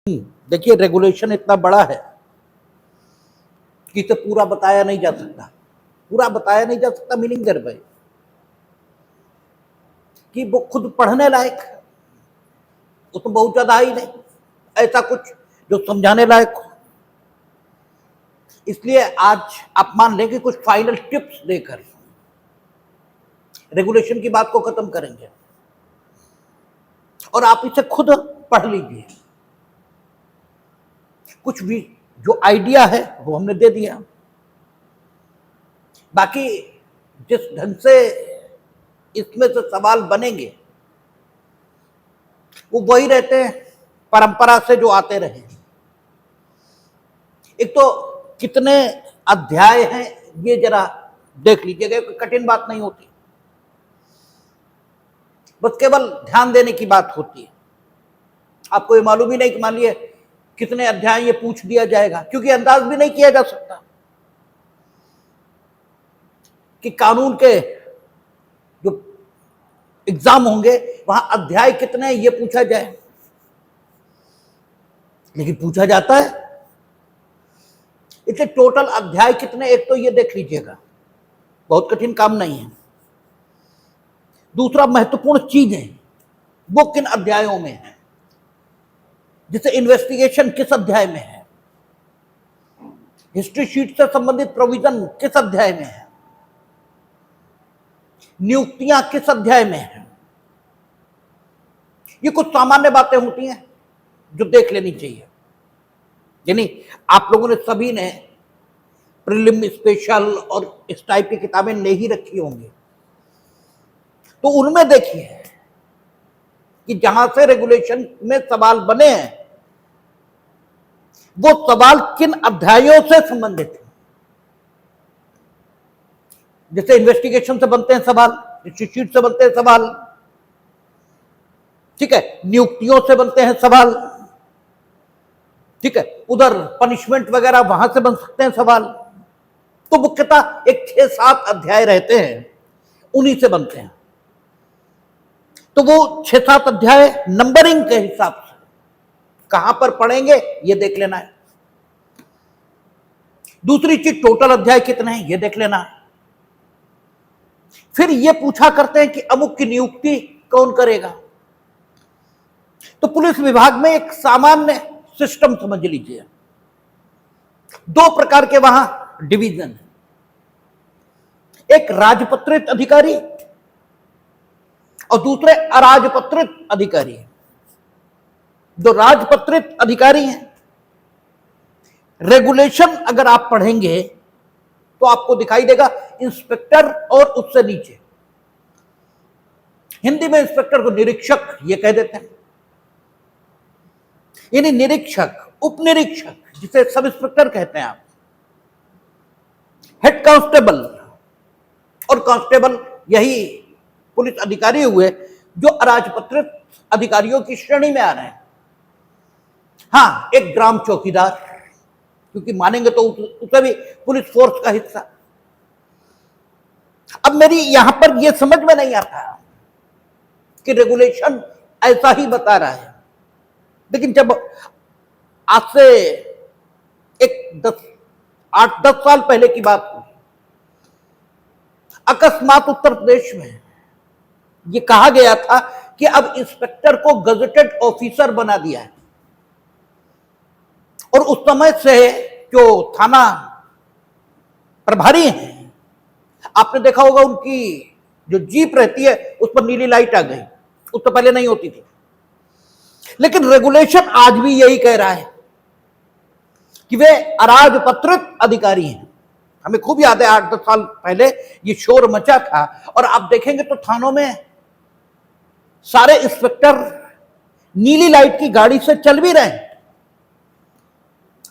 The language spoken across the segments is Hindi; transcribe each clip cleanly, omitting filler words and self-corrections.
देखिए, रेगुलेशन इतना बड़ा है कि इसे पूरा बताया नहीं जा सकता। पूरा बताया नहीं जा सकता मीनिंग देयर बाय कि वो खुद पढ़ने लायक है, वो तो बहुत ज्यादा ही नहीं, ऐसा कुछ जो समझाने लायक हो। इसलिए आज आप मान लें कि कुछ फाइनल टिप्स देकर रेगुलेशन की बात को खत्म करेंगे और आप इसे खुद पढ़ लीजिए। कुछ भी जो आइडिया है वो हमने दे दिया, बाकी जिस ढंग से इसमें से सवाल बनेंगे वो वही रहते हैं परंपरा से जो आते रहे। एक तो कितने अध्याय हैं ये जरा देख लीजिएगा, कठिन बात नहीं होती, बस केवल ध्यान देने की बात होती है। आपको ये मालूम ही नहीं कि मान लिए कितने अध्याय ये पूछ दिया जाएगा, क्योंकि अंदाज भी नहीं किया जा सकता कि कानून के जो एग्जाम होंगे वहां अध्याय कितने ये पूछा जाए, लेकिन पूछा जाता है। इसलिए टोटल अध्याय कितने, एक तो ये देख लीजिएगा, बहुत कठिन काम नहीं है। दूसरा, महत्वपूर्ण चीजें वो किन अध्यायों में है, जैसे इन्वेस्टिगेशन किस अध्याय में है, हिस्ट्री शीट से संबंधित प्रोविजन किस अध्याय में है, नियुक्तियां किस अध्याय में है। ये कुछ सामान्य बातें होती हैं जो देख लेनी चाहिए। यानी आप लोगों ने सभी ने प्रीलिम, स्पेशल और इस टाइप की किताबें नहीं रखी होंगी, तो उनमें देखिए कि जहां से रेगुलेशन में सवाल बने हैं वो सवाल किन अध्यायों से संबंधित है। जैसे इन्वेस्टिगेशन से बनते हैं सवाल, शीट से बनते हैं सवाल, ठीक है, नियुक्तियों से बनते हैं सवाल, ठीक है, उधर पनिशमेंट वगैरह वहां से बन सकते हैं सवाल। तो मुख्यतः एक 6-7 अध्याय रहते हैं, उन्हीं से बनते हैं। तो वो 6-7 अध्याय नंबरिंग के हिसाब से कहां पर पढ़ेंगे ये देख लेना है। दूसरी चीज, टोटल अध्याय कितने हैं ये देख लेना है। फिर ये पूछा करते हैं कि अमुक की नियुक्ति कौन करेगा। तो पुलिस विभाग में एक सामान्य सिस्टम समझ लीजिए, 2 प्रकार के वहां डिवीजन है। एक राजपत्रित अधिकारी और दूसरे अराजपत्रित अधिकारी। जो राजपत्रित अधिकारी हैं, रेगुलेशन अगर आप पढ़ेंगे तो आपको दिखाई देगा इंस्पेक्टर और उससे नीचे, हिंदी में इंस्पेक्टर को निरीक्षक ये कह देते हैं। यानी निरीक्षक, उप निरीक्षक, जिसे सब इंस्पेक्टर कहते हैं आप, हेड कांस्टेबल और कांस्टेबल यही पुलिस अधिकारी हुए जो अराजपत्रित अधिकारियों की श्रेणी में आ रहे हैं। हाँ, एक ग्राम चौकीदार, क्योंकि मानेंगे तो उसे भी पुलिस फोर्स का हिस्सा। अब मेरी यहां पर यह समझ में नहीं आता कि रेगुलेशन ऐसा ही बता रहा है, लेकिन जब आज से एक 8-10 साल पहले की बात हुई, अकस्मात उत्तर प्रदेश में ये कहा गया था कि अब इंस्पेक्टर को गजेटेड ऑफिसर बना दिया है। और उस समय से जो थाना प्रभारी हैं, आपने देखा होगा उनकी जो जीप रहती है उस पर नीली लाइट आ गई, उससे पहले नहीं होती थी। लेकिन रेगुलेशन आज भी यही कह रहा है कि वे अराजपत्रित अधिकारी हैं। हमें खूब याद है 8-10 साल पहले ये शोर मचा था, और आप देखेंगे तो थानों में सारे इंस्पेक्टर नीली लाइट की गाड़ी से चल भी रहे हैं।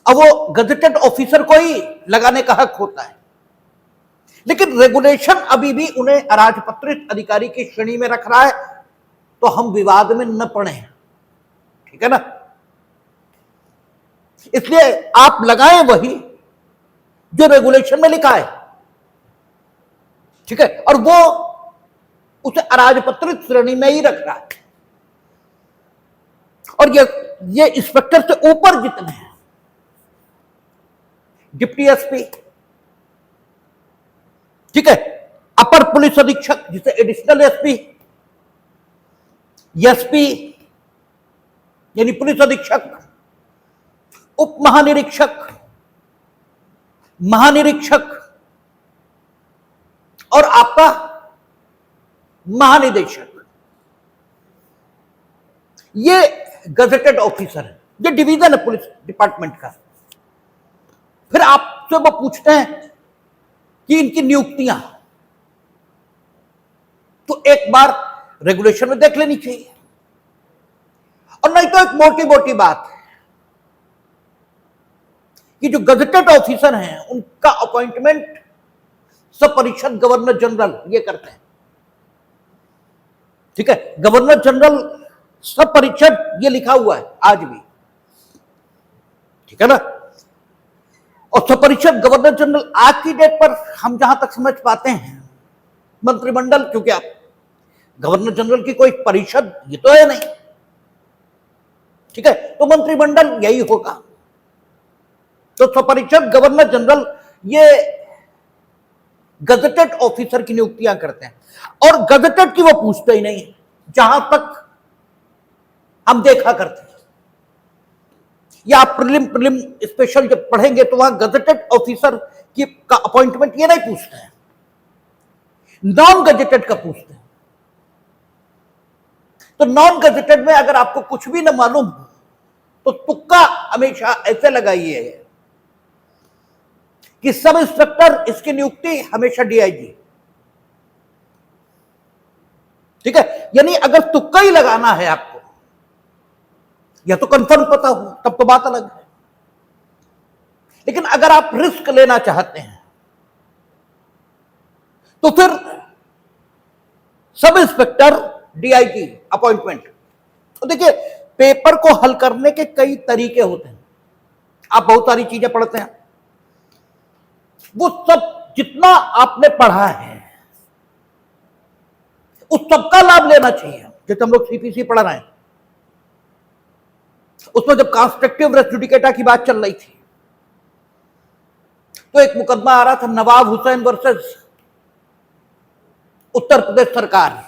अब वो गजेटेड ऑफिसर को ही लगाने का हक होता है, लेकिन रेगुलेशन अभी भी उन्हें अराजपत्रित अधिकारी की श्रेणी में रख रहा है। तो हम विवाद में न पड़े, ठीक है ना। इसलिए आप लगाएं वही जो रेगुलेशन में लिखा है, ठीक है, और वो उसे अराजपत्रित श्रेणी में ही रख रहा है। और ये ये इंस्पेक्टर से ऊपर जितने हैं, डिप्टी एसपी, ठीक है, अपर पुलिस अधीक्षक जिसे एडिशनल एसपी, एसपी यानी पुलिस अधीक्षक, उप महानिरीक्षक, महानिरीक्षक और आपका महानिदेशक, ये गजेटेड ऑफिसर है, ये डिवीजन है पुलिस डिपार्टमेंट का। फिर आपसे वो पूछते हैं कि इनकी नियुक्तियां, तो एक बार रेगुलेशन में देख लेनी चाहिए, और नहीं तो एक मोटी मोटी बात है कि जो गजेटेड ऑफिसर हैं उनका अपॉइंटमेंट सब परिषद गवर्नर जनरल ये करते हैं, ठीक है, गवर्नर जनरल सब परिषद ये लिखा हुआ है आज भी, ठीक है ना। और सब परिषद गवर्नर जनरल आज की डेट पर हम जहां तक समझ पाते हैं मंत्रिमंडल, क्योंकि आप गवर्नर जनरल की कोई परिषद ये तो है नहीं, ठीक है, तो मंत्रिमंडल यही होगा। तो स्वपरिषद गवर्नर जनरल ये गजेटेड ऑफिसर की नियुक्तियां करते हैं, और गजेटेड की वो पूछते ही नहीं, जहां तक हम देखा करते हैं, या आप प्रीलिम स्पेशल जब पढ़ेंगे तो वहां गजेटेड ऑफिसर की का अपॉइंटमेंट ये नहीं पूछते हैं, नॉन गजेटेड का पूछते हैं। तो नॉन गजेटेड में अगर आपको कुछ भी न मालूम हो तो तुक्का हमेशा ऐसे लगाइए कि सब इंस्पेक्टर इसकी नियुक्ति हमेशा डीआईजी, ठीक है, यानी अगर तुक्का ही लगाना है आपको, या तो कंफर्म पता हो तब तो बात अलग है, लेकिन अगर आप रिस्क लेना चाहते हैं तो फिर सब इंस्पेक्टर डीआईजी अपॉइंटमेंट। तो देखिए, पेपर को हल करने के कई तरीके होते हैं, आप बहुत सारी चीजें पढ़ते हैं, वो सब जितना आपने पढ़ा है उस सबका लाभ लेना चाहिए। जैसे हम लोग सीपीसी पढ़ रहे हैं, उसमें जब कंस्ट्रक्टिव रेस जुडिकेटा की बात चल रही थी तो एक मुकदमा आ रहा था नवाब हुसैन वर्सेस उत्तर प्रदेश सरकार,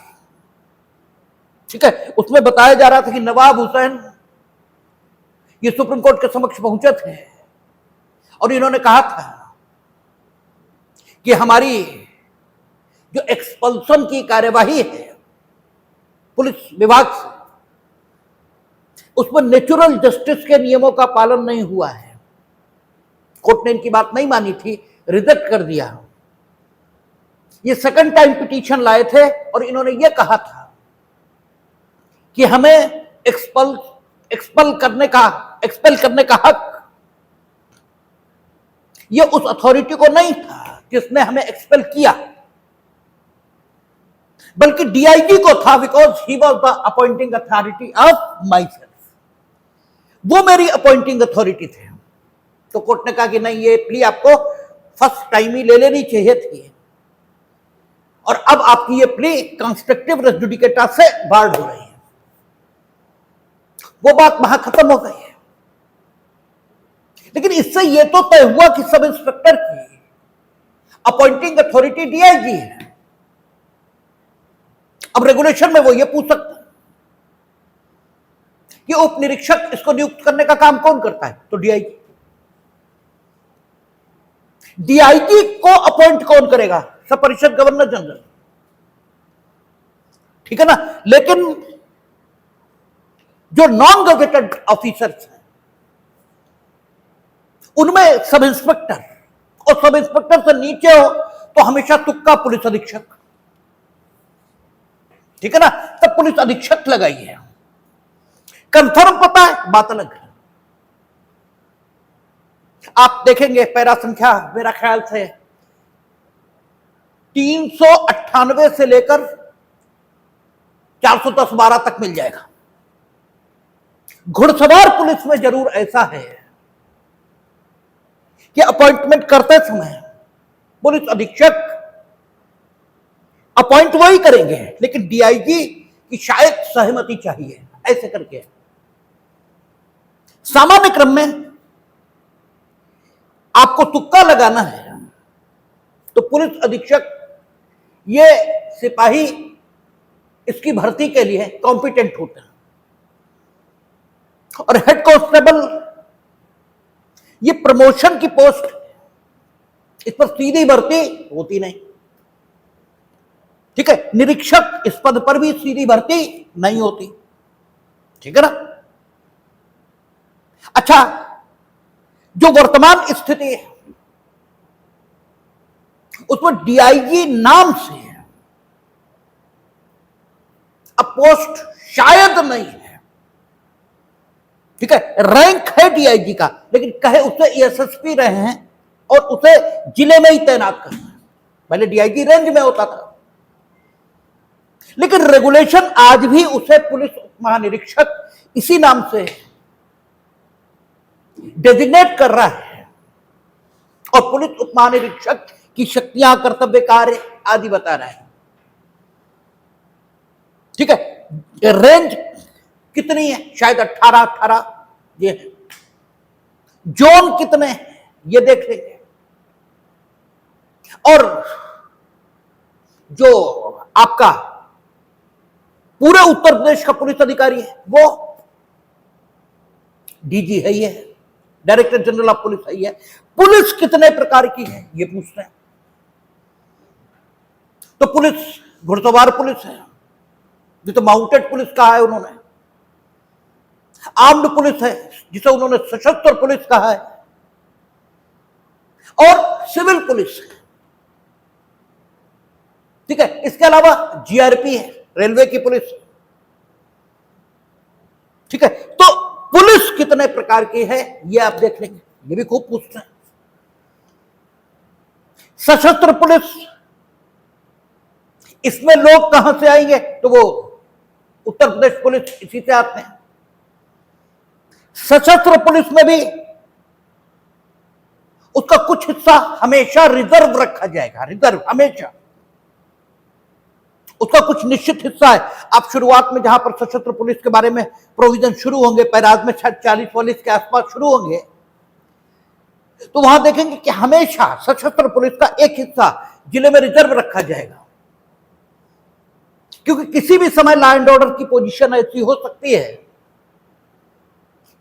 ठीक है, उसमें बताया जा रहा था कि नवाब हुसैन ये सुप्रीम कोर्ट के समक्ष पहुंचे थे और इन्होंने कहा था कि हमारी जो एक्सपल्सन की कार्यवाही है पुलिस विभाग से, उसमें नेचुरल जस्टिस के नियमों का पालन नहीं हुआ है। कोर्ट ने इनकी बात नहीं मानी थी, रिजेक्ट कर दिया। ये सेकंड टाइम पिटीशन लाए थे और इन्होंने ये कहा था कि हमें एक्सपेल करने का हक ये उस अथॉरिटी को नहीं था जिसने हमें एक्सपेल किया, बल्कि डीआईजी को था, because he was the appointing authority of my self, वो मेरी अपॉइंटिंग अथॉरिटी थे। तो कोर्ट ने कहा कि नहीं, ये प्ली आपको फर्स्ट टाइम ही ले लेनी चाहिए थी, और अब आपकी ये प्ली कंस्ट्रक्टिव रेस जुडिकेटा से बार्ड हो रही है। वो बात वहां खत्म हो गई है। लेकिन इससे ये तो तय हुआ कि सब इंस्पेक्टर की अपॉइंटिंग अथॉरिटी डीआईजी है। अब रेगुलेशन में वो ये पूछ सकते हैं कि उप निरीक्षक इसको नियुक्त करने का काम कौन करता है, तो डीआईजी। डीआईजी को अपॉइंट कौन करेगा, सब परिषद गवर्नर जनरल, ठीक है ना। लेकिन जो नॉन गजेटेड ऑफिसर्स हैं उनमें सब इंस्पेक्टर, और सब इंस्पेक्टर से नीचे हो तो हमेशा तुक्का पुलिस अधीक्षक, ठीक है ना। तब पुलिस अधीक्षक लगाइए, कंफर्म पता है बात अलग है। आप देखेंगे पैरा संख्या मेरा ख्याल से 398 से लेकर 410-12 तक मिल जाएगा। घुड़सवार पुलिस में जरूर ऐसा है कि अपॉइंटमेंट करते समय पुलिस अधीक्षक अपॉइंट वही करेंगे, लेकिन डीआईजी की शायद सहमति चाहिए, ऐसे करके। सामान्य क्रम में आपको तुक्का लगाना है तो पुलिस अधीक्षक ये सिपाही इसकी भर्ती के लिए कॉम्पिटेंट होते हैं, और हेड कांस्टेबल ये प्रमोशन की पोस्ट, इस पर सीधी भर्ती होती नहीं। ठीक है, निरीक्षक इस पद पर भी सीधी भर्ती नहीं होती। ठीक है ना। अच्छा, जो वर्तमान स्थिति है उसमें डीआईजी नाम से अब पोस्ट शायद नहीं है। ठीक है, रैंक है डीआईजी का, लेकिन कहे उसे एसएसपी रहे हैं और उसे जिले में ही तैनात कर रहे हैं। पहले डीआईजी रेंज में होता था, लेकिन रेगुलेशन आज भी उसे पुलिस महानिरीक्षक इसी नाम से डेजिग्नेट कर रहा है, और पुलिस उप महानिरीक्षक की शक्तियां, कर्तव्य, कार्य आदि बता रहा है। ठीक है, रेंज कितनी है? शायद 18 ये है। जोन कितने हैं ये देख लेंगे, और जो आपका पूरे उत्तर प्रदेश का पुलिस अधिकारी है वो डीजी है, ये डायरेक्टर जनरल ऑफ पुलिस है। ये पुलिस कितने प्रकार की है ये पूछते हैं। तो पुलिस घुड़सवार पुलिस है, जिसे माउंटेड पुलिस कहा है उन्होंने, आर्म्ड पुलिस है जिसे उन्होंने सशस्त्र पुलिस कहा है, और सिविल पुलिस है। ठीक है, इसके अलावा जीआरपी है, रेलवे की पुलिस। ठीक है, तो पुलिस कितने प्रकार की है ये आप देख लेंगे, ये भी खूब पूछते हैं। सशस्त्र पुलिस, इसमें लोग कहां से आएंगे? तो वो उत्तर प्रदेश पुलिस इसी से आते हैं। सशस्त्र पुलिस में भी उसका कुछ हिस्सा हमेशा रिजर्व रखा जाएगा, रिजर्व हमेशा, उसका कुछ निश्चित हिस्सा है। आप शुरुआत में जहां पर सशस्त्र पुलिस के बारे में प्रोविजन शुरू होंगे, पैराज में 40-42 के आसपास शुरू होंगे, तो वहां देखेंगे कि हमेशा सशस्त्र पुलिस का एक हिस्सा जिले में रिजर्व रखा जाएगा, क्योंकि किसी भी समय लॉ एंड ऑर्डर की पोजीशन ऐसी हो सकती है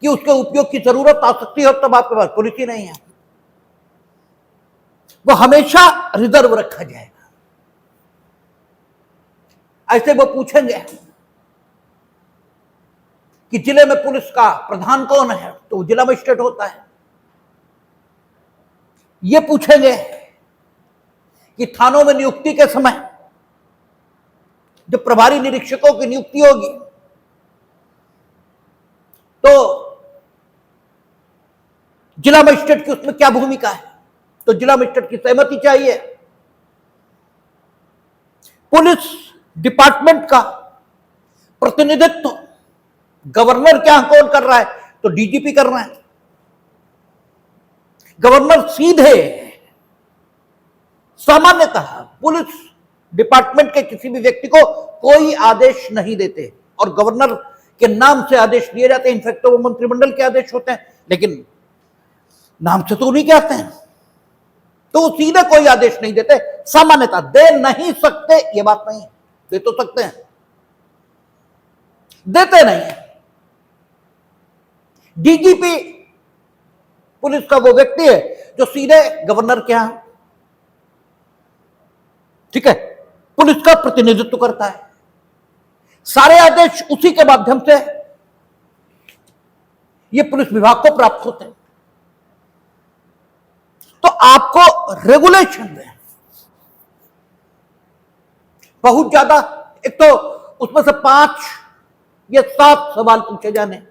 कि उसके उपयोग की जरूरत आ सकती है, और तब आपके पास पुलिस ही नहीं है। वो हमेशा रिजर्व रखा जाएगा। ऐसे वो पूछेंगे कि जिले में पुलिस का प्रधान कौन है, तो वो जिला मजिस्ट्रेट होता है। ये पूछेंगे कि थानों में नियुक्ति के समय जब प्रभारी निरीक्षकों की नियुक्ति होगी तो जिला मजिस्ट्रेट की उसमें क्या भूमिका है, तो जिला मजिस्ट्रेट की सहमति चाहिए। पुलिस डिपार्टमेंट का प्रतिनिधित्व गवर्नर के यहां कौन कर रहा है, तो डीजीपी कर रहा है। गवर्नर सीधे सामान्यतः पुलिस डिपार्टमेंट के किसी भी व्यक्ति को कोई आदेश नहीं देते, और गवर्नर के नाम से आदेश दिए जाते हैं। इनफैक्ट वो मंत्रिमंडल के आदेश होते हैं, लेकिन नाम से तो उन्हीं के आते हैं, तो वो सीधे कोई आदेश नहीं देते। सामान्यतः दे नहीं सकते ये बात नहीं है, दे तो सकते हैं, देते नहीं है। डीजीपी पुलिस का वो व्यक्ति है जो सीधे गवर्नर के यहां, ठीक है, पुलिस का प्रतिनिधित्व करता है। सारे आदेश उसी के माध्यम से ये पुलिस विभाग को प्राप्त होते हैं। तो आपको रेगुलेशन में बहुत ज्यादा, एक तो उसमें से 5 या 7 सवाल पूछे जाने,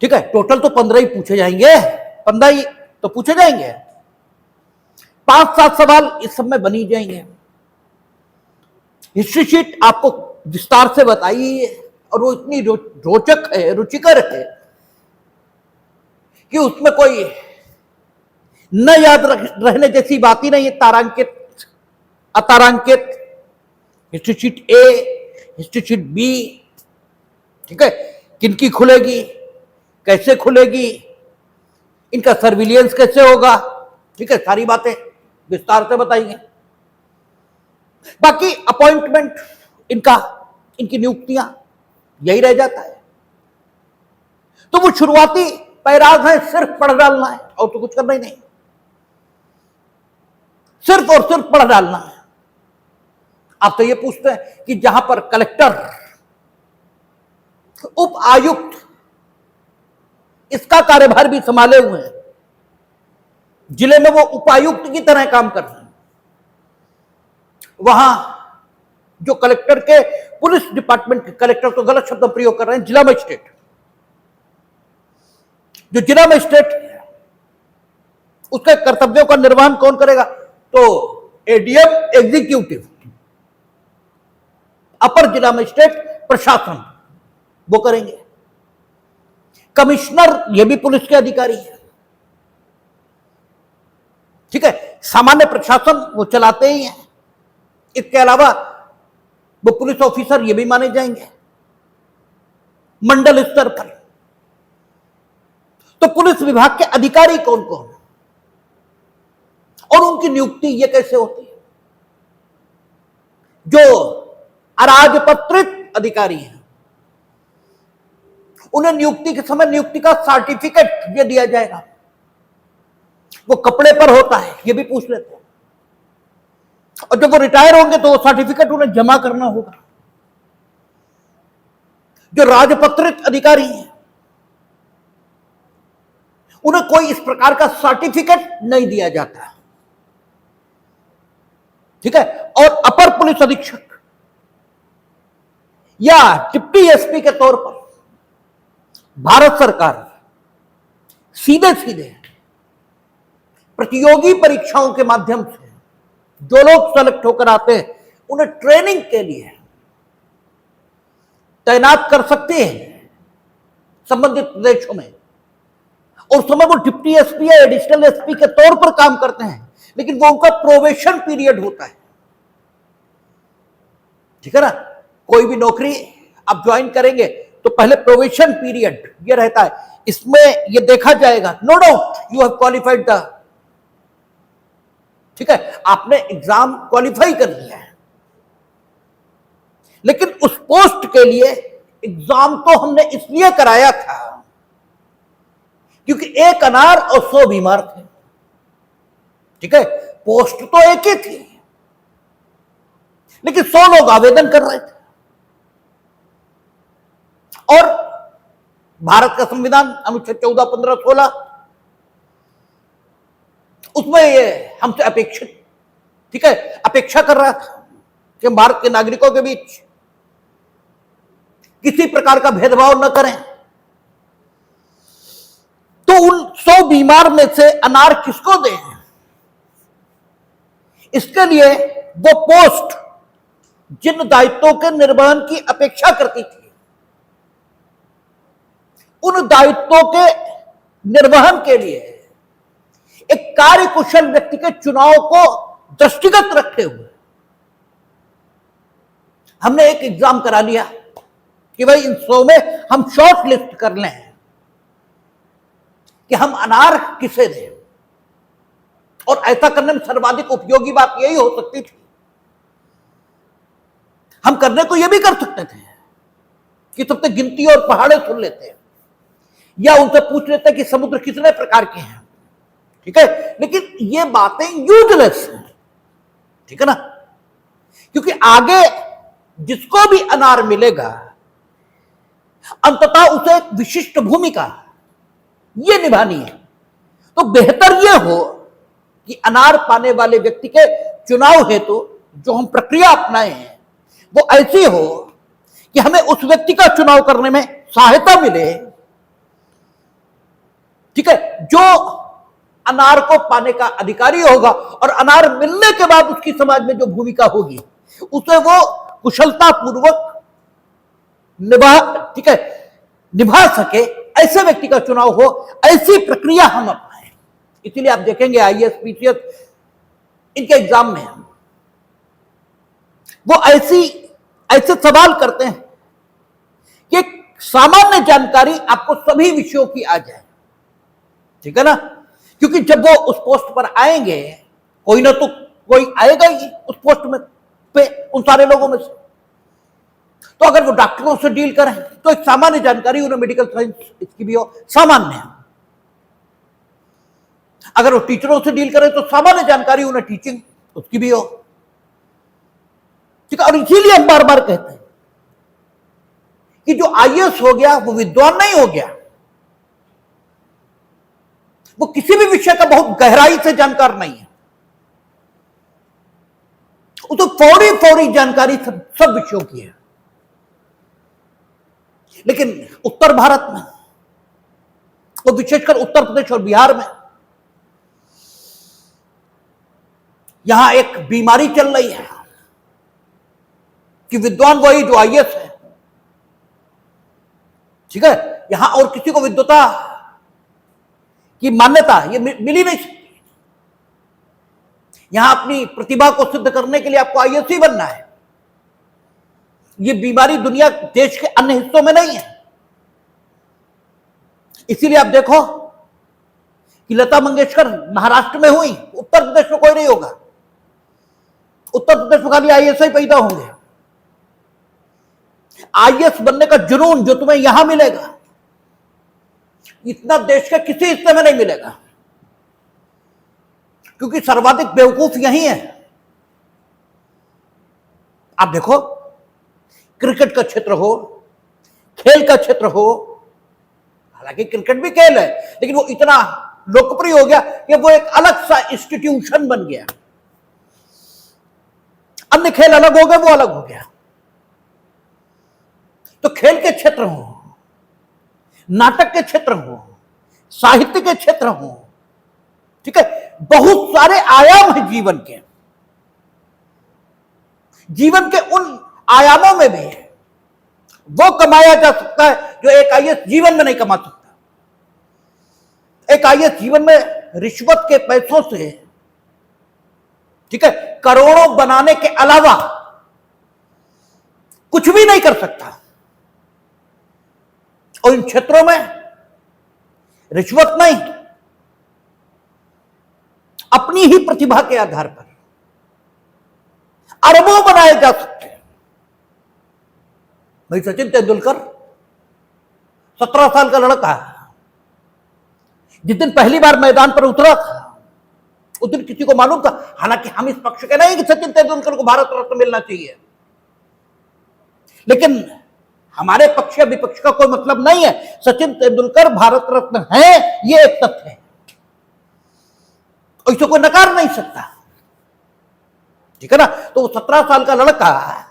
ठीक है, टोटल तो 15 ही पूछे जाएंगे, 15 ही तो पूछे जाएंगे, 5-7 सवाल इस सब में बनी जाएंगे। हिस्ट्री शीट आपको विस्तार से बताई है, और वो इतनी रोचक है, रुचिकर है कि उसमें कोई न याद रहने जैसी बात ही नहीं है। तारांकित, अतारांकित, हिस्ट्री शीट ए, हिस्ट्री शीट बी, ठीक है, किनकी खुलेगी, कैसे खुलेगी, इनका सर्विलियंस कैसे होगा, ठीक है, सारी बातें विस्तार से बताएंगे। बाकी अपॉइंटमेंट इनका, इनकी नियुक्तियां, यही रह जाता है। तो वो शुरुआती पैराग है, सिर्फ पढ़ डालना है और तो कुछ करना ही नहीं, सिर्फ और सिर्फ पढ़ डालना है। आप तो ये पूछते हैं कि जहां पर कलेक्टर, उप आयुक्त इसका कार्यभार भी संभाले हुए हैं, जिले में वो उपायुक्त की तरह काम कर रहे हैं, वहां जो कलेक्टर के, पुलिस डिपार्टमेंट के कलेक्टर तो गलत शब्द प्रयोग कर रहे हैं, जिला मजिस्ट्रेट, जो जिला मजिस्ट्रेट उसके कर्तव्यों का निर्वहन कौन करेगा? तो एडीएम एग्जीक्यूटिव, अपर जिला मजिस्ट्रेट प्रशासन, वो करेंगे। कमिश्नर ये भी पुलिस के अधिकारी है, ठीक है, सामान्य प्रशासन वो चलाते ही हैं। इसके अलावा वो पुलिस ऑफिसर ये भी माने जाएंगे मंडल स्तर पर। तो पुलिस विभाग के अधिकारी कौन कौन और उनकी नियुक्ति ये कैसे होती है? जो अराजपत्रित अधिकारी हैं उन्हें नियुक्ति के समय नियुक्ति का सर्टिफिकेट ये दिया जाएगा, वो कपड़े पर होता है, ये भी पूछ लेते हैं। और जब वो रिटायर होंगे तो वो सर्टिफिकेट उन्हें जमा करना होगा। जो राजपत्रित अधिकारी हैं उन्हें कोई इस प्रकार का सर्टिफिकेट नहीं दिया जाता, ठीक है। और अपर पुलिस अधीक्षक या डिप्टी एसपी के तौर पर भारत सरकार सीधे सीधे प्रतियोगी परीक्षाओं के माध्यम से जो लोग सेलेक्ट होकर आते हैं उन्हें ट्रेनिंग के लिए तैनात कर सकते हैं संबंधित प्रदेशों में। और उस समय वो डिप्टी एसपी या एडिशनल एसपी के तौर पर काम करते हैं, लेकिन वो उनका प्रोबेशन पीरियड होता है, ठीक है ना। कोई भी नौकरी आप ज्वाइन करेंगे तो पहले प्रोबेशन पीरियड ये रहता है, इसमें ये देखा जाएगा, no doubt you have qualified the, ठीक है, आपने एग्जाम क्वालिफाई कर लिया है, लेकिन उस पोस्ट के लिए एग्जाम तो हमने इसलिए कराया था क्योंकि एक अनार और 100 बीमार थे, ठीक है। पोस्ट तो एक ही थी लेकिन 100 लोग आवेदन कर रहे थे। और भारत का संविधान अनुच्छेद 14, 15, 16 उसमें ये हमसे अपेक्षित, ठीक है, अपेक्षा कर रहा था कि भारत के नागरिकों के बीच किसी प्रकार का भेदभाव न करें। तो उन 100 बीमार में से अनार किसको दें? इसके लिए वो पोस्ट जिन दायित्वों के निर्वहन की अपेक्षा करती थी उन दायित्वों के निर्वहन के लिए एक कार्यकुशल व्यक्ति के चुनाव को दृष्टिगत रखते हुए हमने एक एग्जाम करा लिया कि भाई इन 100 में हम शॉर्ट लिस्ट कर लें कि हम अनार किसे दें। और ऐसा करने में सर्वाधिक उपयोगी बात यही हो सकती थी, हम करने को यह भी कर सकते थे कि सबसे गिनती और पहाड़े सुन लेते या उनसे पूछ लेते कि समुद्र कितने प्रकार के हैं, ठीक है। लेकिन ये बातें यूजलेस हैं, ठीक है ना, क्योंकि आगे जिसको भी अनार मिलेगा अंततः उसे एक विशिष्ट भूमिका ये निभानी है। तो बेहतर यह हो कि अनार पाने वाले व्यक्ति के चुनाव हेतु जो हम प्रक्रिया अपनाए हैं वो ऐसी हो कि हमें उस व्यक्ति का चुनाव करने में सहायता मिले, ठीक है, जो अनार को पाने का अधिकारी होगा और अनार मिलने के बाद उसकी समाज में जो भूमिका होगी उसे वो कुशलता पूर्वक निभा, ठीक है, निभा सके, ऐसे व्यक्ति का चुनाव हो, ऐसी प्रक्रिया हम अपनाएं। इसीलिए आप देखेंगे आईएएस, पीसीएस इनके एग्जाम में वो ऐसे सवाल करते हैं कि सामान्य जानकारी आपको सभी विषयों की आ जाए, ठीक है ना, क्योंकि जब वो उस पोस्ट पर आएंगे, कोई ना तो कोई आएगा ही उस पोस्ट में पे उन सारे लोगों में से। तो अगर वो डॉक्टरों से डील करें तो एक सामान्य जानकारी उन्हें मेडिकल साइंस इसकी भी हो, सामान्य है। अगर वो टीचरों से डील करें तो सामान्य जानकारी उन्हें टीचिंग उसकी भी हो, ठीक है। और इसीलिए हम बार बार कहते हैं कि जो आईएएस हो गया वो विद्वान नहीं हो गया, वो किसी भी विषय का बहुत गहराई से जानकार नहीं है, वो तो फौरी फौरी जानकारी सब विषयों की है। लेकिन उत्तर भारत में, वो विशेषकर उत्तर प्रदेश और बिहार में, यहां एक बीमारी चल रही है कि विद्वान वही जो आईएएस है, ठीक है। यहां और किसी को विद्वता की मान्यता ये मिल ही नहीं सकती। यहां अपनी प्रतिभा को सिद्ध करने के लिए आपको आईएएस ही बनना है। ये बीमारी दुनिया देश के अन्य हिस्सों में नहीं है। इसीलिए आप देखो कि लता मंगेशकर महाराष्ट्र में हुई, उत्तर प्रदेश में कोई नहीं होगा। उत्तर प्रदेश में खाली आईएएस ही पैदा होंगे। आईएएस बनने का जुनून जो तुम्हें यहां मिलेगा, इतना देश के किसी हिस्से में नहीं मिलेगा, क्योंकि सर्वाधिक बेवकूफ यही है। आप देखो, क्रिकेट का क्षेत्र हो, खेल का क्षेत्र हो, हालांकि क्रिकेट भी खेल है, लेकिन वो इतना लोकप्रिय हो गया कि वो एक अलग सा इंस्टीट्यूशन बन गया। अन्य खेल अलग हो गए, वो अलग हो गया। तो खेल के क्षेत्र हो, नाटक के क्षेत्र हो, साहित्य के क्षेत्र हो, ठीक है, बहुत सारे आयाम हैं जीवन के। जीवन के उन आयामों में भी वो कमाया जा सकता है जो एक आईएएस जीवन में नहीं कमा सकता। एक आईएएस जीवन में रिश्वत के पैसों से, ठीक है, करोड़ों बनाने के अलावा कुछ भी नहीं कर सकता। और इन क्षेत्रों में रिश्वत नहीं, अपनी ही प्रतिभा के आधार पर अरबों बनाए जा सकते हैं। भाई सचिन तेंदुलकर 17 साल का लड़का है, जिस दिन पहली बार मैदान पर उतरा था उस दिन किसी को मालूम था, हालांकि हम इस पक्ष के नहीं कि सचिन तेंदुलकर को भारत रत्न मिलना चाहिए, लेकिन हमारे पक्ष या विपक्ष का कोई मतलब नहीं है। सचिन तेंदुलकर भारत रत्न है, ये एक तथ्य है, इसे कोई नकार नहीं सकता, ठीक है ना। तो वो 17 साल का लड़का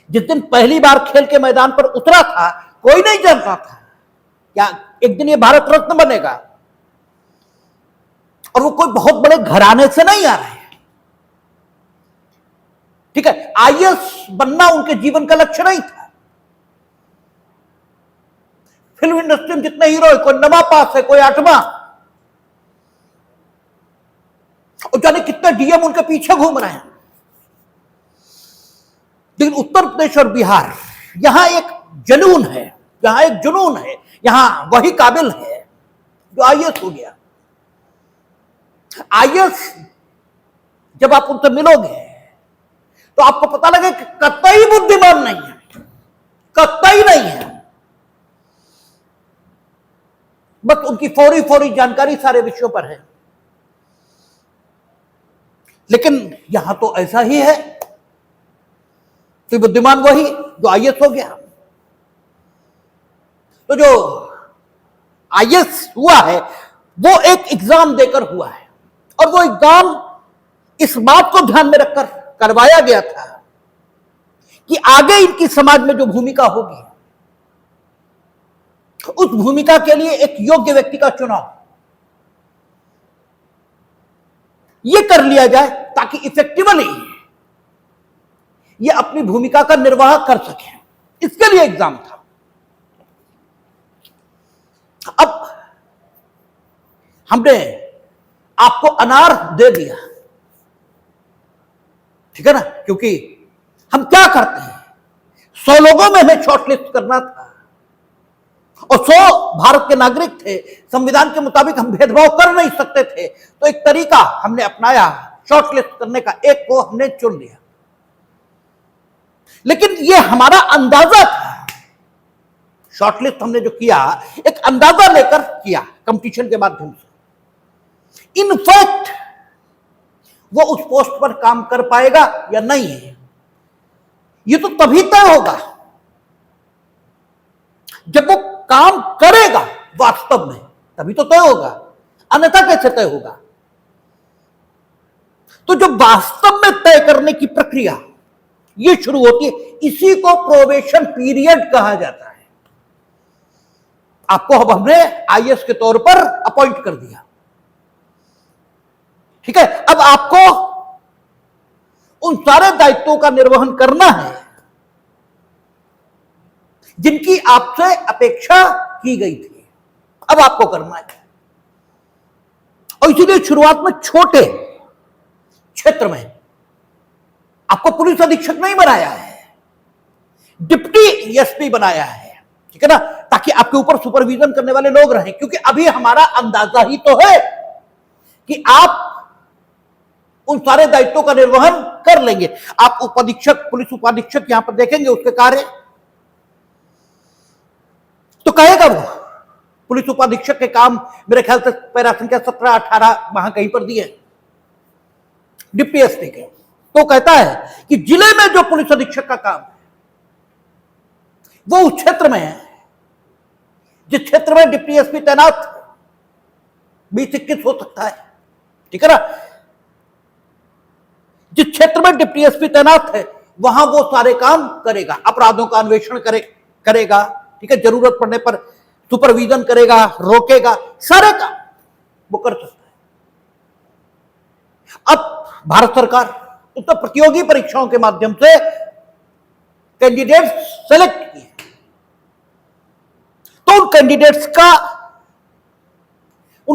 जिस दिन पहली बार खेल के मैदान पर उतरा था, कोई नहीं जानता था क्या एक दिन ये भारत रत्न बनेगा। और वो कोई बहुत बड़े घराने से नहीं आ रहे हैं, ठीक है। आईएएस बनना उनके जीवन का लक्ष्य नहीं था। फिल्म इंडस्ट्री में जितने हीरो है, कोई 9वां पास है, कोई 8वां, और जाने कितने डीएम उनके पीछे घूम रहे हैं। लेकिन उत्तर प्रदेश और बिहार, यहां एक जुनून है, यहां एक जुनून है, यहां वही काबिल है जो आईएएस हो गया। आईएएस जब आप उनसे मिलोगे तो आपको पता लगे कि कतई बुद्धिमान नहीं है, कतई नहीं है, बस उनकी फौरी फौरी जानकारी सारे विषयों पर है। लेकिन यहां तो ऐसा ही है कि बुद्धिमान वही जो आईएएस हो गया। तो जो आईएएस हुआ है वो एक एग्जाम देकर हुआ है, और वो एग्जाम इस बात को ध्यान में रखकर करवाया गया था कि आगे इनकी समाज में जो भूमिका होगी, उस भूमिका के लिए एक योग्य व्यक्ति का चुनाव ये कर लिया जाए ताकि इफेक्टिवली ये अपनी भूमिका का निर्वाह कर सके। इसके लिए एग्जाम था। अब हमने आपको अनार दे दिया, ठीक है ना, क्योंकि हम क्या करते हैं, 100 लोगों में हमें शॉर्टलिस्ट करना था और 100 भारत के नागरिक थे, संविधान के मुताबिक हम भेदभाव कर नहीं सकते थे, तो एक तरीका हमने अपनाया शॉर्टलिस्ट करने का, एक को हमने चुन लिया। लेकिन यह हमारा अंदाजा था, शॉर्टलिस्ट हमने जो किया एक अंदाजा लेकर किया कंपटीशन के माध्यम से। इनफैक्ट वो उस पोस्ट पर काम कर पाएगा या नहीं है, ये तो तभी तय होगा जब वो काम करेगा वास्तव में, तभी तो तय होगा, अन्यथा कैसे तय होगा। तो जो वास्तव में तय करने की प्रक्रिया ये शुरू होती है, इसी को प्रोबेशन पीरियड कहा जाता है। आपको अब हमने आईएएस के तौर पर अपॉइंट कर दिया, ठीक है, अब आपको उन सारे दायित्वों का निर्वहन करना है जिनकी आपसे अपेक्षा की गई थी, अब आपको करना है। और इसीलिए शुरुआत में छोटे क्षेत्र में आपको पुलिस अधीक्षक नहीं बनाया है, डिप्टी एसपी बनाया है, ठीक है ना, ताकि आपके ऊपर सुपरविजन करने वाले लोग रहें। क्योंकि अभी हमारा अंदाजा ही तो है कि आप उन सारे दायित्वों का निर्वहन कर लेंगे। आप उपाधीक्षक, पुलिस उपाधीक्षक यहां पर देखेंगे उसके कार्य, तो कहेगा वो पुलिस उपाधीक्षक के काम मेरे ख्याल से पैरा संख्या 17-18 वहां कहीं पर दिए डिप्टी एसपी के। तो कहता है कि जिले में जो पुलिस अधीक्षक का काम है वो उस क्षेत्र में है जिस क्षेत्र में डिप्टी एसपी तैनात 20-21 हो सकता है, ठीक है ना, जिस क्षेत्र में डिप्टी एसपी तैनात है वहां वो सारे काम करेगा, अपराधों का अन्वेषण करेगा, ठीक है, जरूरत पड़ने पर सुपरविजन करेगा, रोकेगा, सारे काम वो कर सकता है। अब भारत सरकार तो प्रतियोगी परीक्षाओं के माध्यम से कैंडिडेट सेलेक्ट किए, तो उन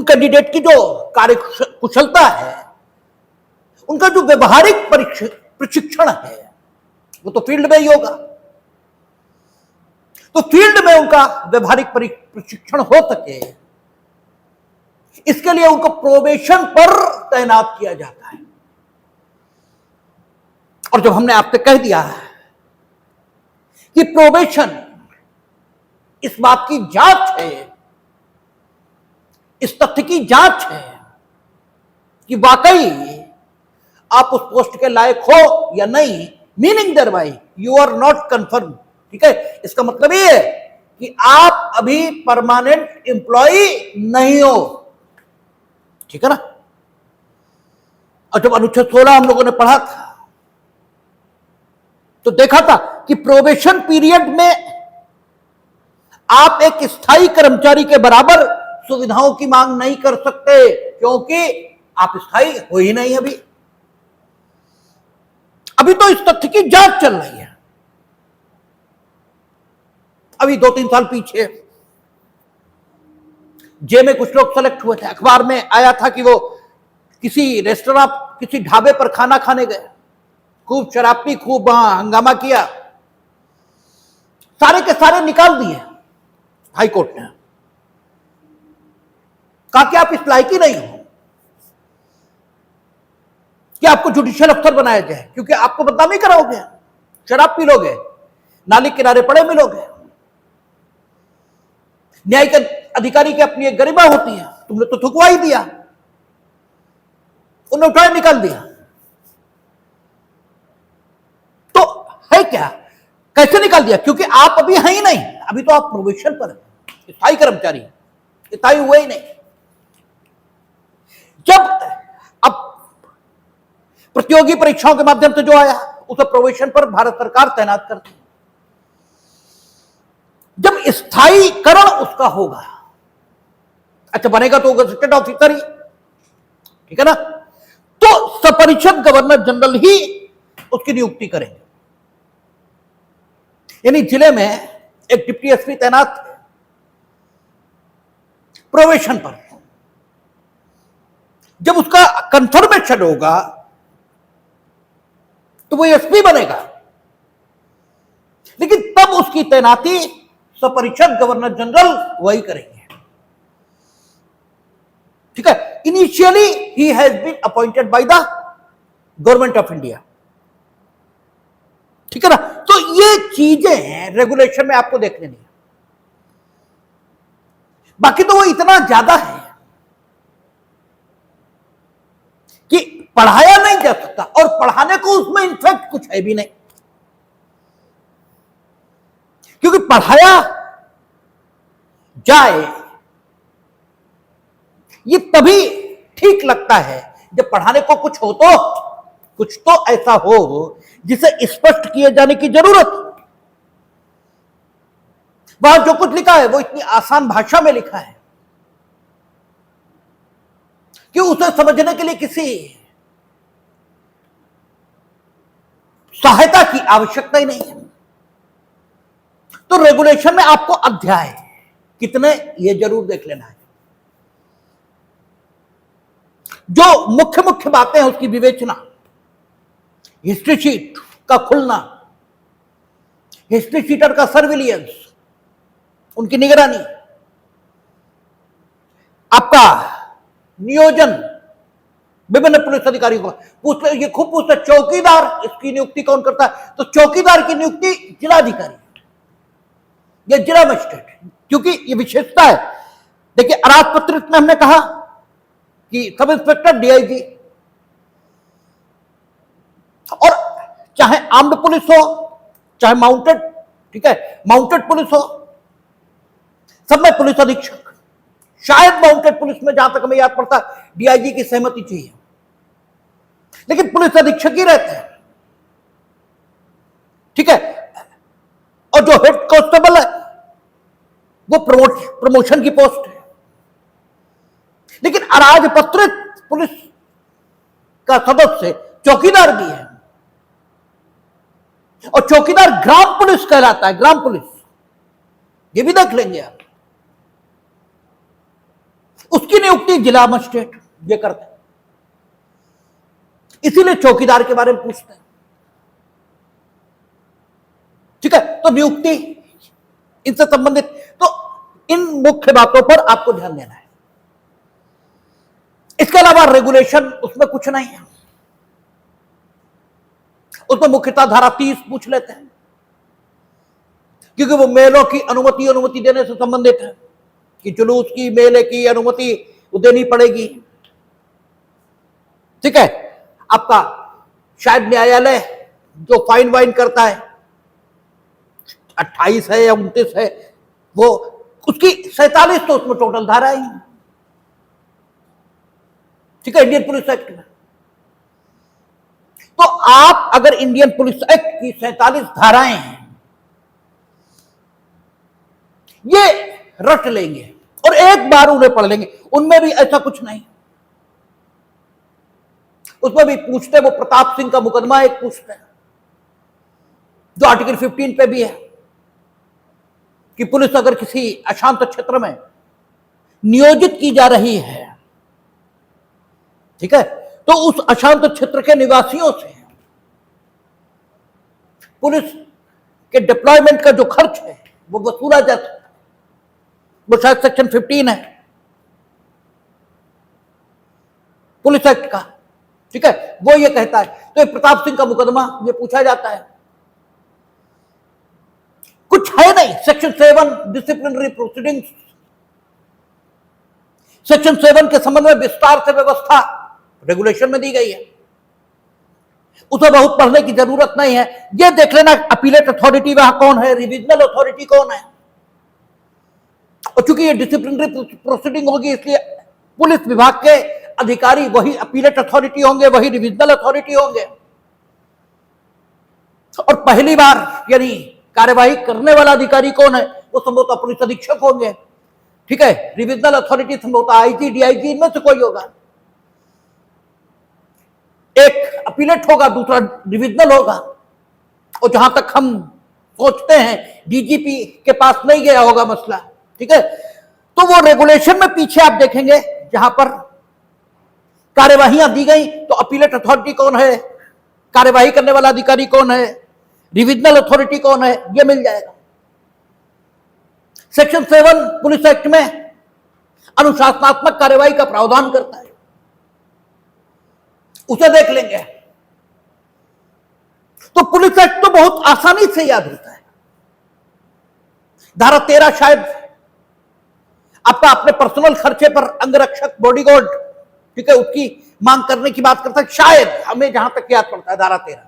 कैंडिडेट की जो कार्य कुशलता है, उनका जो व्यवहारिक प्रशिक्षण है वो तो फील्ड में ही होगा। तो फील्ड में उनका व्यवहारिक प्रशिक्षण हो सके, इसके लिए उनको प्रोबेशन पर तैनात किया जाता है। और जब हमने आपसे कह दिया कि प्रोबेशन इस बात की जांच है, इस तथ्य की जांच है कि वाकई आप उस पोस्ट के लायक हो या नहीं, meaning thereby you are not confirm, ठीक है, इसका मतलब ये है कि आप अभी परमानेंट एम्प्लॉय नहीं हो, ठीक है ना। और जब अनुच्छेद 16 हम लोगों ने पढ़ा था तो देखा था कि प्रोबेशन पीरियड में आप एक स्थायी कर्मचारी के बराबर सुविधाओं की मांग नहीं कर सकते, क्योंकि आप स्थायी हो ही नहीं। अभी तो इस तथ्य की जांच चल रही है। अभी 2-3 साल पीछे जे में कुछ लोग सेलेक्ट हुए थे, अखबार में आया था कि वो किसी रेस्टोरेंट, किसी ढाबे पर खाना खाने गए, खूब शराब पी, खूब वहां हंगामा किया, सारे के सारे निकाल दिए हाई कोर्ट ने, कहा कि आप इस लायक ही नहीं हो कि आपको जुडिशियल अफसर बनाया जाए, क्योंकि आपको बदनामी कराओगे, शराब पी लोगे, नाली किनारे पड़े मिलोगे। न्यायिक अधिकारी की अपनी एक गरिमा होती है, तुमने तो थुकवा ही दिया, उन्हें उठाया निकाल दिया। तो है क्या, कैसे निकाल दिया? क्योंकि आप अभी हैं ही नहीं, अभी तो आप प्रोबेशन पर हैं, स्थायी कर्मचारी, स्थायी हुए ही नहीं। जब अब प्रतियोगी परीक्षाओं के माध्यम से जो आया उसे प्रोबेशन पर भारत सरकार तैनात करती है। जब स्थायीकरण उसका होगा, अच्छा बनेगा तो होगा गजेटेड ऑफिसर ही, ठीक है ना, तो सपरिषद गवर्नर जनरल ही उसकी नियुक्ति करेंगे। यानी जिले में एक डिप्टी एसपी तैनात है प्रोबेशन पर, जब उसका कंफर्मेशन होगा तो वो एसपी बनेगा। लेकिन तब उसकी तैनाती सपरिषद गवर्नर जनरल वही करेंगे। ठीक है, initially he has been appointed by the government of India. ठीक है ना, तो ये चीजें हैं रेगुलेशन में आपको देखने नहीं। बाकी तो वो इतना ज्यादा है कि पढ़ाया नहीं जा सकता, और पढ़ाने को उसमें इनफैक्ट कुछ है भी नहीं, क्योंकि पढ़ाया जाए ये तभी ठीक लगता है जब पढ़ाने को कुछ तो ऐसा हो जिसे स्पष्ट किए जाने की जरूरत। वहां जो कुछ लिखा है वो इतनी आसान भाषा में लिखा है कि उसे समझने के लिए किसी सहायता की आवश्यकता ही नहीं है। तो रेगुलेशन में आपको अध्याय कितने ये जरूर देख लेना है। जो मुख्य मुख्य बातें हैं उसकी विवेचना, हिस्ट्री शीट का खुलना, हिस्ट्री शीटर का सर्विलियंस, उनकी निगरानी, आपका नियोजन विभिन्न पुलिस अधिकारियों को ये खूब पूछते चौकीदार इसकी नियुक्ति कौन करता है, तो चौकीदार की नियुक्ति जिलाधिकारी या जिला मजिस्ट्रेट, क्योंकि ये विशेषता है। देखिए अराजपत्रित में हमने कहा कि सब इंस्पेक्टर डीआईजी, और चाहे आर्म्ड पुलिस हो चाहे माउंटेड, ठीक है, माउंटेड पुलिस हो, सब में पुलिस अधीक्षक, शायद माउंटेड पुलिस में जहां तक हमें याद पड़ता डीआईजी की सहमति चाहिए, लेकिन पुलिस अधीक्षक ही रहते हैं। ठीक है, और जो हेड कांस्टेबल है वो प्रमोशन की पोस्ट है, लेकिन अराजपत्रित पुलिस का सदस्य चौकीदार भी है, और चौकीदार ग्राम पुलिस कहलाता है, ग्राम पुलिस, ये भी देख लेंगे आप। उसकी नियुक्ति जिला मजिस्ट्रेट ये करते हैं, इसीलिए चौकीदार के बारे में पूछते हैं। ठीक है, तो नियुक्ति इनसे संबंधित, तो इन मुख्य बातों पर आपको ध्यान देना है। इसके अलावा रेगुलेशन उसमें कुछ नहीं है, उसमें मुख्यतः धारा 30 पूछ लेते हैं, क्योंकि वो मेलों की अनुमति देने से संबंधित है कि जुलूस की, मेले की अनुमति देनी पड़ेगी। ठीक है, आपका शायद न्यायालय जो फाइन वाइन करता है 28 है या 29 है, वो उसकी 47 तो उसमें टोटल धारा ही। ठीक है, इंडियन पुलिस एक्ट में तो आप अगर इंडियन पुलिस एक्ट की 47 धाराएं हैं ये रट लेंगे और एक बार उन्हें पढ़ लेंगे, उनमें भी ऐसा कुछ नहीं। उसमें भी पूछते, वो प्रताप सिंह का मुकदमा एक पूछते हैं जो आर्टिकल 15 पे भी है कि पुलिस अगर किसी अशांत क्षेत्र में नियोजित की जा रही है, ठीक है, तो उस अशांत क्षेत्र के निवासियों से पुलिस के डिप्लॉयमेंट का जो खर्च है वो वसूला जा सकता है। वो शायद सेक्शन 15 है पुलिस एक्ट का। ठीक है, वो ये कहता है। तो ये प्रताप सिंह का मुकदमा ये पूछा जाता है, कुछ है नहीं। सेक्शन 7 डिसिप्लिनरी प्रोसीडिंग्स, सेक्शन 7 के संबंध में विस्तार से व्यवस्था रेगुलेशन में दी गई है, उसे बहुत पढ़ने की जरूरत नहीं है। ये देख लेना अपीलेट अथॉरिटी वहां कौन है, रिविजनल अथॉरिटी कौन है, और चूंकि ये डिसिप्लिनरी प्रोसीडिंग होगी इसलिए पुलिस विभाग के अधिकारी वही अपीलेट अथॉरिटी होंगे, वही रिविजनल अथॉरिटी होंगे, और पहली बार यानी कार्यवाही करने वाला अधिकारी कौन है, वो संभवतः पुलिस अधीक्षक होंगे। ठीक है, रिविजनल अथॉरिटी संभवतः आईजी, डीआईजी, इनमें से कोई होगा। एक अपीलेट होगा, दूसरा रिविजनल होगा, और जहां तक हम सोचते हैं डीजीपी के पास नहीं गया होगा मसला। ठीक है, तो वो रेगुलेशन में पीछे आप देखेंगे जहां पर कार्यवाहियां दी गई तो अपीलेट अथॉरिटी कौन है, कार्यवाही करने वाला अधिकारी कौन है, रिविजनल अथॉरिटी कौन है, ये मिल जाएगा। सेक्शन 7 पुलिस एक्ट में अनुशासनात्मक कार्यवाही का प्रावधान करता है, उसे देख लेंगे। तो पुलिस एक्ट तो बहुत आसानी से याद होता है। धारा 13 शायद आपका अपने पर्सनल खर्चे पर अंगरक्षक बॉडीगार्ड, ठीक है, उसकी मांग करने की बात करता है, शायद हमें जहां तक याद पड़ता है धारा 13।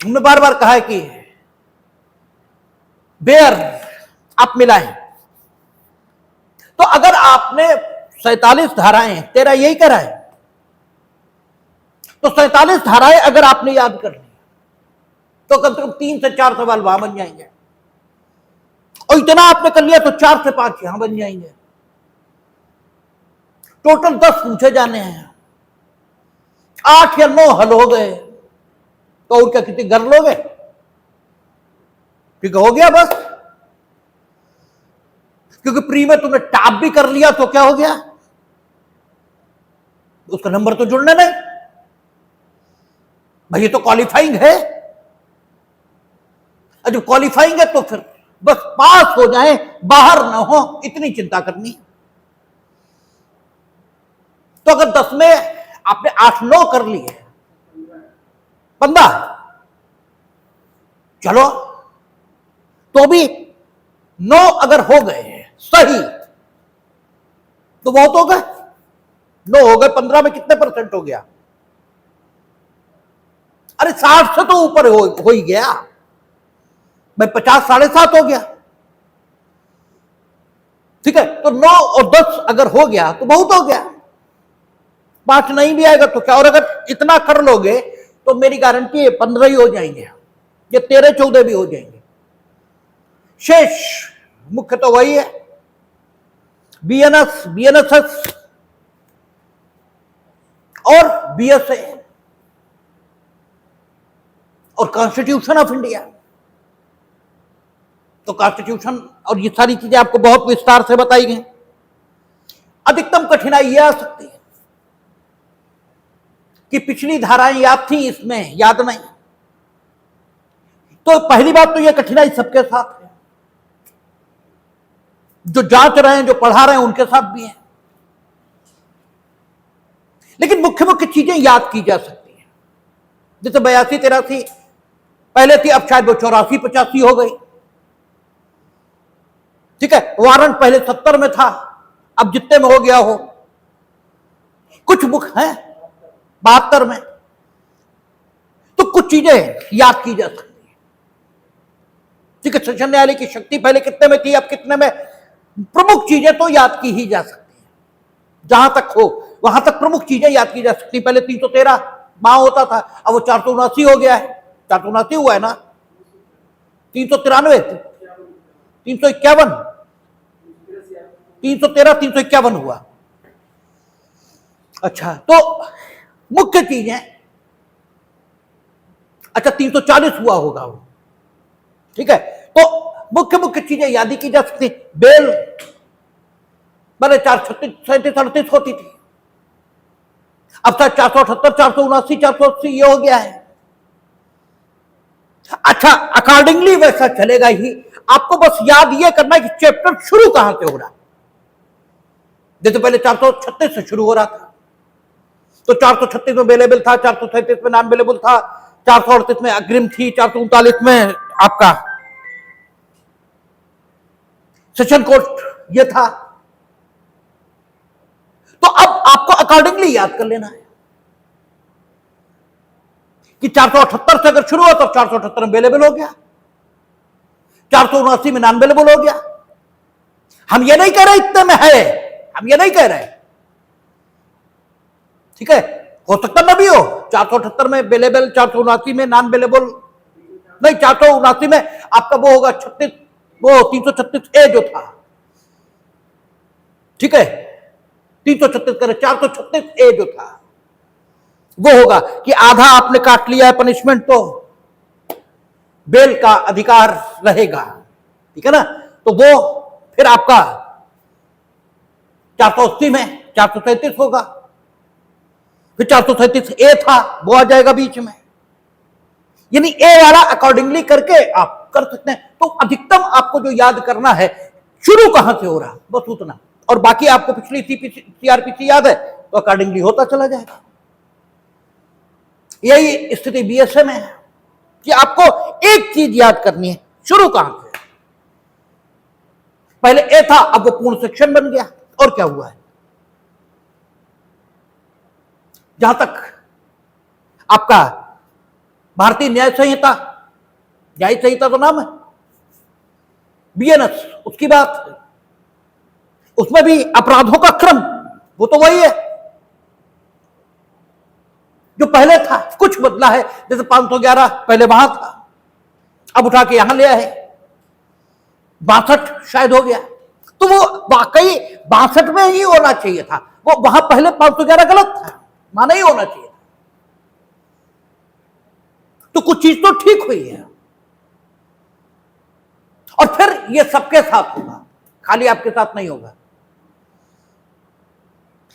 हमने बार बार कहा है कि बेयर आप मिलाएं, तो अगर आपने 47 धाराएं, 13 यही करा है, तो 47 धाराएं अगर आपने याद कर ली तो कम से कम 3 से 4 सवाल वहां बन जाएंगे, और इतना आपने कर लिया तो 4 से 5 यहां बन जाएंगे। टोटल 10 पूछे जाने हैं, 8 या 9 हल हो गए, तो और क्या कितनी कर लोगे? ठीक हो गया बस। क्योंकि प्री में तुमने टॉप भी कर लिया तो क्या हो गया, उसका नंबर तो जुड़ने नहीं भाई, ये तो क्वालिफाइंग है। और जब क्वालिफाइंग है तो फिर बस पास हो जाए, बाहर ना हो, इतनी चिंता करनी। तो अगर 10 में आपने 8-9 कर लिए, 15, चलो तो भी 9 अगर हो गए सही तो बहुत हो गए। 9 हो गए, 15 में कितने परसेंट हो गया? अरे 60 से तो ऊपर हो ही गया भाई, 50 7.5 हो गया। ठीक है, तो 9 और 10 अगर हो गया तो बहुत हो गया। 5 नहीं भी आएगा तो क्या, और अगर इतना कर लोगे तो मेरी गारंटी है 15 ही हो जाएंगे, ये 13-14 भी हो जाएंगे। शेष मुख्य तो वही है, बीएनएस, बीएनएसएस और बीएसए और कॉन्स्टिट्यूशन ऑफ इंडिया। तो कॉन्स्टिट्यूशन और ये सारी चीजें आपको बहुत विस्तार से बताई गई। अधिकतम कठिनाई यह आ सकती है कि पिछली धाराएं याद थी, इसमें याद नहीं। तो पहली बात तो यह कठिनाई सबके साथ है, जो जांच रहे हैं, जो पढ़ा रहे हैं, उनके साथ भी है। लेकिन मुख्य मुख्य चीजें याद की जा सकती हैं। जैसे 82-83 पहले थी, अब शायद वो 84-85 हो गई। ठीक है, वारंट पहले 70 में था, अब जितने में हो गया हो। कुछ बुक है 72 में। तो कुछ चीजें याद की जा सकती है। ठीक है, सेशन न्यायालय की शक्ति पहले कितने में थी, अब कितने में, प्रमुख चीजें तो याद की ही जा सकती है। जहां तक हो वहां तक प्रमुख चीजें याद की जा सकती। पहले 313 वहां होता था, अब वो 479 हो गया है। 479 हुआ है ना, 393, 351, 313, 351 हुआ। अच्छा, तो मुख्य चीजें, अच्छा 340 हुआ होगा वो। ठीक है, तो मुख्य मुख्य चीजें याद की जा सकती। बेल पहले 436, 37, 38 होती थी, अब तक 478, 479, 480 ये हो गया है। अच्छा, अकॉर्डिंगली वैसा चलेगा ही। आपको बस याद ये करना है कि चैप्टर शुरू कहां से हो रहा है। जैसे पहले 436 से शुरू हो रहा था, तो 436 में बेलेबल था, 437 में नॉन बेलेबल था, 438 में अग्रिम थी, 439 में आपका सेशन कोर्ट ये था। तो अब आपको अकॉर्डिंगली याद कर लेना है कि 478 से अगर शुरू हो तो 478 में बेलेबल हो गया, 479 में नॉन बेलेबल हो गया। हम ये नहीं कह रहे इतने में है, हम ये नहीं कह रहे। ठीक है, हो सकता ना भी हो 478 में बेलेबल, 479 में नॉन बेलेबल नहीं, 479 में आपका वो होगा 36, वो 336 ए जो था। ठीक है, 336 करे 436 ए जो था वो होगा कि आधा आपने काट लिया है पनिशमेंट, तो बेल का अधिकार रहेगा। ठीक है ना, तो वो फिर आपका 480 में 437 होगा, फिर 437 ए था वो आ जाएगा बीच में। यानी ए वाला अकॉर्डिंगली करके आप कर सकते हैं। तो अधिकतम आपको जो याद करना है शुरू कहां से हो रहा, बस उतना, और बाकी आपको पिछली सीआरपीसी याद है तो अकॉर्डिंगली होता चला जाएगा। यही स्थिति बीएसए में है कि आपको एक चीज याद करनी है, शुरू कहां से। पहले ए था, अब वो पूर्ण सेक्शन बन गया, और क्या हुआ है। जहां तक आपका भारतीय न्याय संहिता, न्याय संहिता तो नाम है, बीएनएस, उसकी बात है, उसमें भी अपराधों का क्रम वो तो वही है जो पहले था, कुछ बदला है। जैसे 511 पहले वहां था, अब उठा के यहां ले आए, 62 शायद हो गया। तो वो वाकई 62 में ही होना चाहिए था, वो वहां पहले 511 गलत था, माना ही होना चाहिए था। तो कुछ चीज तो ठीक हुई है, और फिर ये सबके साथ होगा, खाली आपके साथ नहीं होगा।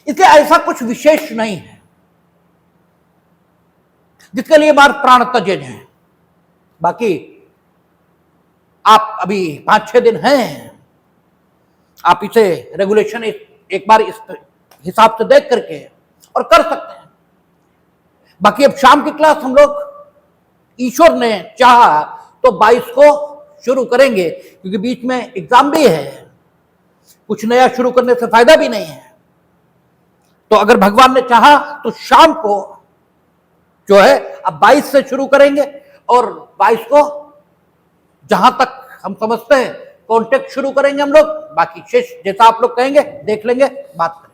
इसलिए ऐसा कुछ विशेष नहीं है जिसके लिए बार प्राण तजे हैं। बाकी आप अभी 5-6 दिन हैं, आप इसे रेगुलेशन एक बार इस हिसाब से देख करके और कर सकते हैं। बाकी अब शाम की क्लास हम लोग, ईश्वर ने चाहा तो 22 को शुरू करेंगे, क्योंकि बीच में एग्जाम भी है, कुछ नया शुरू करने से फायदा भी नहीं है। तो अगर भगवान ने चाहा तो शाम को जो है अब 22 से शुरू करेंगे, और 22 को जहां तक हम समझते हैं कॉन्टेक्ट शुरू करेंगे हम लोग। बाकी शेष जैसा आप लोग कहेंगे देख लेंगे, बात करेंगे।